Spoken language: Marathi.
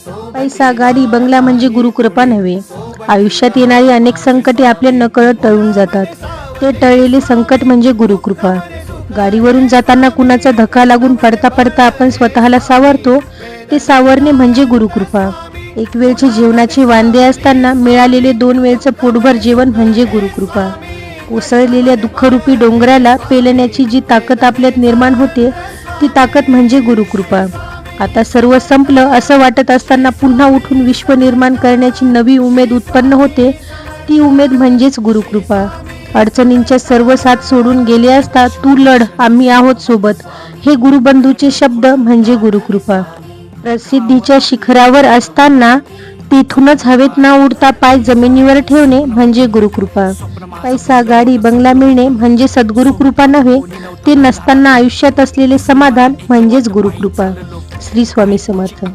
पैसा, गाडी, बंगला म्हणजे गुरुकृपा नव्हे. आयुष्यात येणारी अनेक संकटे आपल्या नकळत टळून जातात. ते टळलेले संकट म्हणजे गुरुकृपा. गाडीवरून जाताना कुणाचा धक्का लागून पडता पडता आपण स्वतःला सावरतो, ते सावरणे म्हणजे गुरुकृपा. एक वेळचे जेवणाचे वांदे असताना मिळालेले 2 वेळचं पोटभर जेवण म्हणजे गुरुकृपा. कोसळलेल्या दुःखरूपी डोंगराला पेलण्याची जी ताकद आपल्यात निर्माण होते, ती ताकद म्हणजे गुरुकृपा. आता सर्व संपलं असं वाटत असताना पुन्हा उठून विश्व निर्माण करण्याची नवी उमेद उत्पन्न होते, ती उमेद म्हणजेच गुरुकृपा. अडचणींच्या सर्व साथ सोडून गेले असता तू लढ, आम्ही आहोत सोबत, हे गुरुबंधूचे शब्द म्हणजे गुरुकृपा. प्रसिद्धीच्या शिखरावर असताना तेथूनच हवेत न उडता पाय जमिनीवर ठेवणे म्हणजे गुरुकृपा. पैसा, गाडी, बंगला मिळणे म्हणजे सद्गुरु कृपा नव्हे, ते नसताना आयुष्यात असलेले समाधान म्हणजेच गुरुकृपा. श्री स्वामी समर्थ.